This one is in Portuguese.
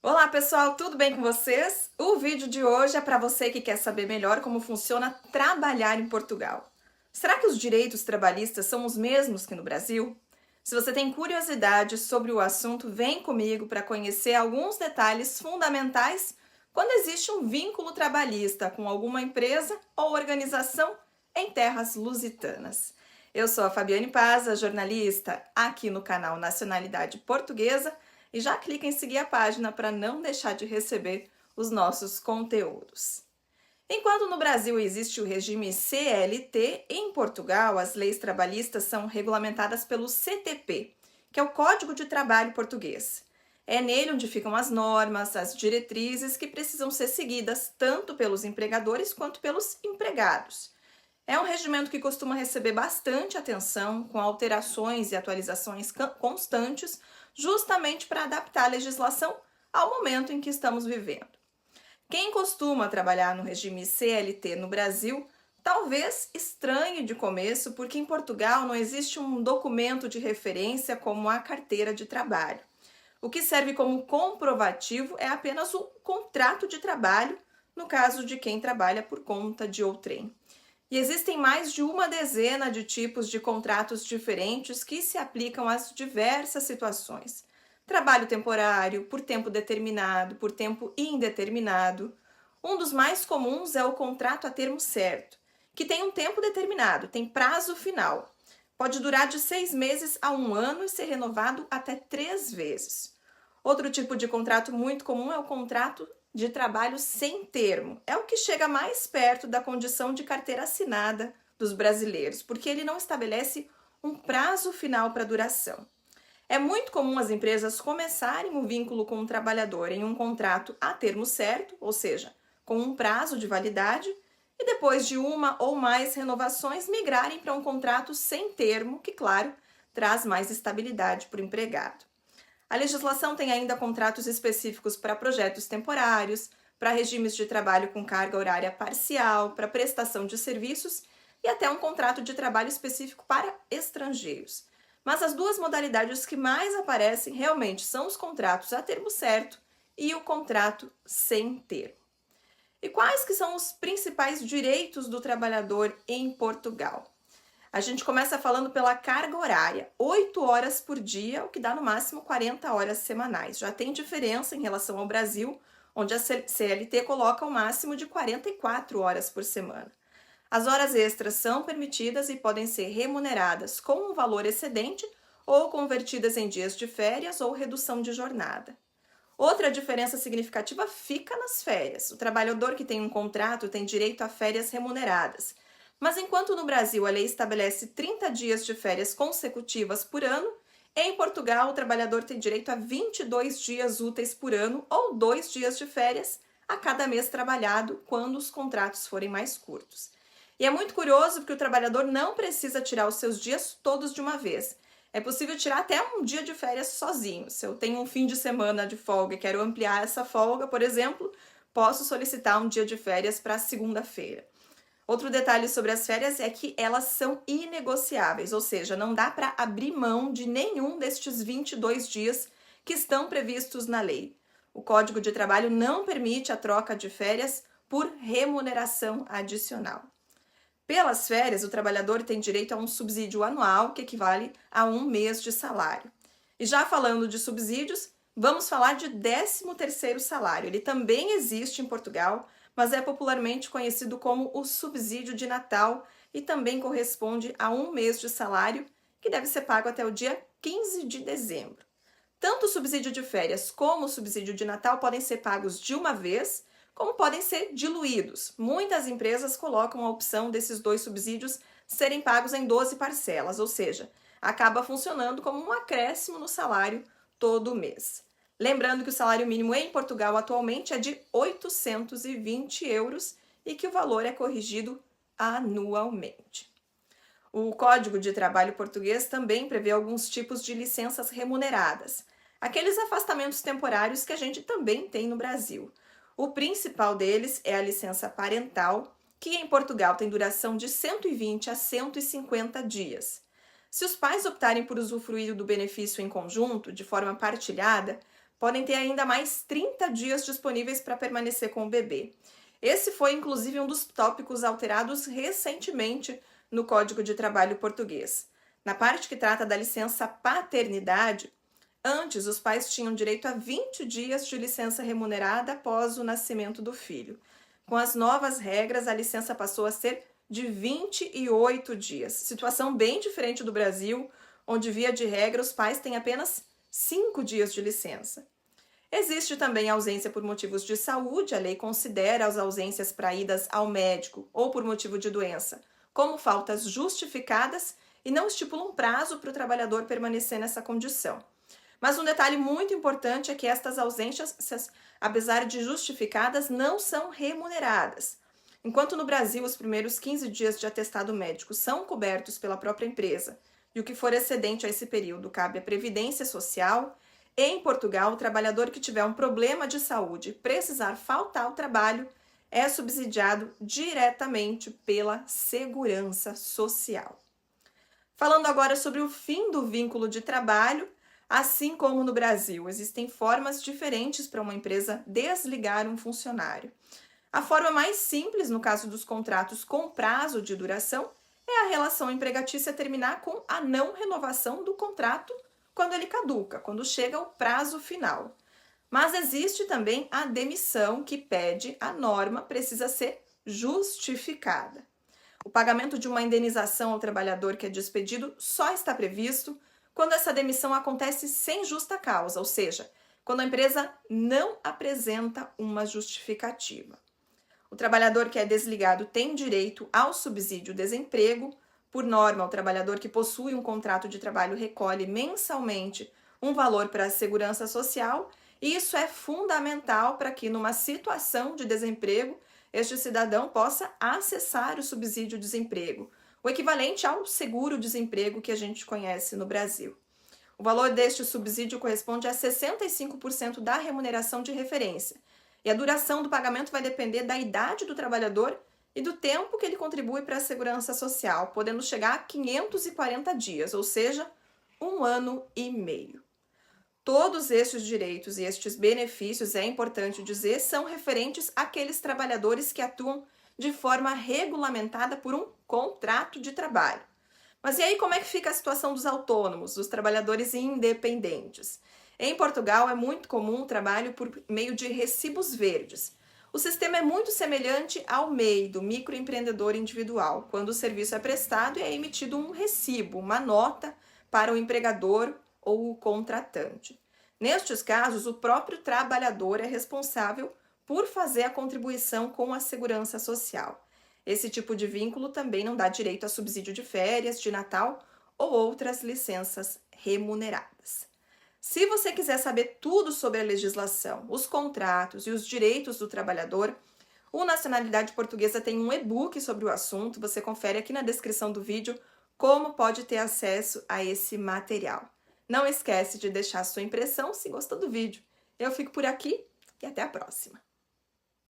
Olá pessoal, tudo bem com vocês? O vídeo de hoje é para você que quer saber melhor como funciona trabalhar em Portugal. Será que os direitos trabalhistas são os mesmos que no Brasil? Se você tem curiosidade sobre o assunto, vem comigo para conhecer alguns detalhes fundamentais quando existe um vínculo trabalhista com alguma empresa ou organização em terras lusitanas. Eu sou a Fabiane Paza, jornalista aqui no canal Nacionalidade Portuguesa, e já clica em seguir a página para não deixar de receber os nossos conteúdos. Enquanto no Brasil existe o regime CLT, em Portugal as leis trabalhistas são regulamentadas pelo CTP, que é o Código de Trabalho Português. É nele onde ficam as normas, as diretrizes que precisam ser seguidas tanto pelos empregadores quanto pelos empregados. É um regimento que costuma receber bastante atenção, com alterações e atualizações constantes, justamente para adaptar a legislação ao momento em que estamos vivendo. Quem costuma trabalhar no regime CLT no Brasil talvez estranhe de começo, porque em Portugal não existe um documento de referência como a carteira de trabalho. O que serve como comprovativo é apenas o contrato de trabalho, no caso de quem trabalha por conta de outrem. E existem mais de uma dezena de tipos de contratos diferentes que se aplicam às diversas situações. Trabalho temporário, por tempo determinado, por tempo indeterminado. Um dos mais comuns é o contrato a termo certo, que tem um tempo determinado, tem prazo final. Pode durar de 6 meses a 1 ano e ser renovado até 3 vezes. Outro tipo de contrato muito comum é o contrato de trabalho sem termo. É o que chega mais perto da condição de carteira assinada dos brasileiros, porque ele não estabelece um prazo final para duração. É muito comum as empresas começarem um vínculo com o trabalhador em um contrato a termo certo, ou seja, com um prazo de validade, e depois de uma ou mais renovações migrarem para um contrato sem termo, que, claro, traz mais estabilidade para o empregado. A legislação tem ainda contratos específicos para projetos temporários, para regimes de trabalho com carga horária parcial, para prestação de serviços e até um contrato de trabalho específico para estrangeiros. Mas as duas modalidades que mais aparecem realmente são os contratos a termo certo e o contrato sem termo. E quais que são os principais direitos do trabalhador em Portugal? A gente começa falando pela carga horária, 8 horas por dia, o que dá no máximo 40 horas semanais. Já tem diferença em relação ao Brasil, onde a CLT coloca o máximo de 44 horas por semana. As horas extras são permitidas e podem ser remuneradas com um valor excedente ou convertidas em dias de férias ou redução de jornada. Outra diferença significativa fica nas férias. O trabalhador que tem um contrato tem direito a férias remuneradas. Mas enquanto no Brasil a lei estabelece 30 dias de férias consecutivas por ano, em Portugal o trabalhador tem direito a 22 dias úteis por ano ou 2 dias de férias a cada mês trabalhado, quando os contratos forem mais curtos. E é muito curioso porque o trabalhador não precisa tirar os seus dias todos de uma vez. É possível tirar até um dia de férias sozinho. Se eu tenho um fim de semana de folga e quero ampliar essa folga, por exemplo, posso solicitar um dia de férias para segunda-feira. Outro detalhe sobre as férias é que elas são inegociáveis, ou seja, não dá para abrir mão de nenhum destes 22 dias que estão previstos na lei. O Código de Trabalho não permite a troca de férias por remuneração adicional. Pelas férias, o trabalhador tem direito a um subsídio anual que equivale a 1 mês de salário. E já falando de subsídios, vamos falar de 13º salário. Ele também existe em Portugal, mas é popularmente conhecido como o subsídio de Natal e também corresponde a 1 mês de salário, que deve ser pago até o dia 15 de dezembro. Tanto o subsídio de férias como o subsídio de Natal podem ser pagos de uma vez, como podem ser diluídos. Muitas empresas colocam a opção desses dois subsídios serem pagos em 12 parcelas, ou seja, acaba funcionando como um acréscimo no salário todo mês. Lembrando que o salário mínimo em Portugal atualmente é de 820 euros e que o valor é corrigido anualmente. O Código de Trabalho Português também prevê alguns tipos de licenças remuneradas, aqueles afastamentos temporários que a gente também tem no Brasil. O principal deles é a licença parental, que em Portugal tem duração de 120 a 150 dias. Se os pais optarem por usufruir do benefício em conjunto, de forma partilhada, podem ter ainda mais 30 dias disponíveis para permanecer com o bebê. Esse foi, inclusive, um dos tópicos alterados recentemente no Código de Trabalho português. Na parte que trata da licença paternidade, antes os pais tinham direito a 20 dias de licença remunerada após o nascimento do filho. Com as novas regras, a licença passou a ser de 28 dias. Situação bem diferente do Brasil, onde, via de regra, os pais têm apenas 5 dias de licença. Existe também ausência por motivos de saúde. A lei considera as ausências para idas ao médico ou por motivo de doença como faltas justificadas e não estipula um prazo para o trabalhador permanecer nessa condição. Mas um detalhe muito importante é que estas ausências, apesar de justificadas, não são remuneradas. Enquanto no Brasil os primeiros 15 dias de atestado médico são cobertos pela própria empresa e o que for excedente a esse período cabe à Previdência Social, em Portugal, o trabalhador que tiver um problema de saúde e precisar faltar ao trabalho é subsidiado diretamente pela Segurança Social. Falando agora sobre o fim do vínculo de trabalho, assim como no Brasil, existem formas diferentes para uma empresa desligar um funcionário. A forma mais simples, no caso dos contratos com prazo de duração, é a relação empregatícia terminar com a não renovação do contrato quando ele caduca, quando chega o prazo final. Mas existe também a demissão, que pede a norma, precisa ser justificada. O pagamento de uma indenização ao trabalhador que é despedido só está previsto quando essa demissão acontece sem justa causa, ou seja, quando a empresa não apresenta uma justificativa. O trabalhador que é desligado tem direito ao subsídio-desemprego. Por norma, o trabalhador que possui um contrato de trabalho recolhe mensalmente um valor para a Segurança Social, e isso é fundamental para que, numa situação de desemprego, este cidadão possa acessar o subsídio-desemprego, o equivalente ao seguro-desemprego que a gente conhece no Brasil. O valor deste subsídio corresponde a 65% da remuneração de referência, e a duração do pagamento vai depender da idade do trabalhador e do tempo que ele contribui para a Segurança Social, podendo chegar a 540 dias, ou seja, 1 ano e meio. Todos estes direitos e estes benefícios, é importante dizer, são referentes àqueles trabalhadores que atuam de forma regulamentada por um contrato de trabalho. Mas e aí, como é que fica a situação dos autônomos, dos trabalhadores independentes? Em Portugal, é muito comum o trabalho por meio de recibos verdes. O sistema é muito semelhante ao MEI, do microempreendedor individual, quando o serviço é prestado e é emitido um recibo, uma nota para o empregador ou o contratante. Nestes casos, o próprio trabalhador é responsável por fazer a contribuição com a Segurança Social. Esse tipo de vínculo também não dá direito a subsídio de férias, de Natal ou outras licenças remuneradas. Se você quiser saber tudo sobre a legislação, os contratos e os direitos do trabalhador, o Nacionalidade Portuguesa tem um e-book sobre o assunto. Você confere aqui na descrição do vídeo como pode ter acesso a esse material. Não esquece de deixar sua impressão se gostou do vídeo. Eu fico por aqui e até a próxima!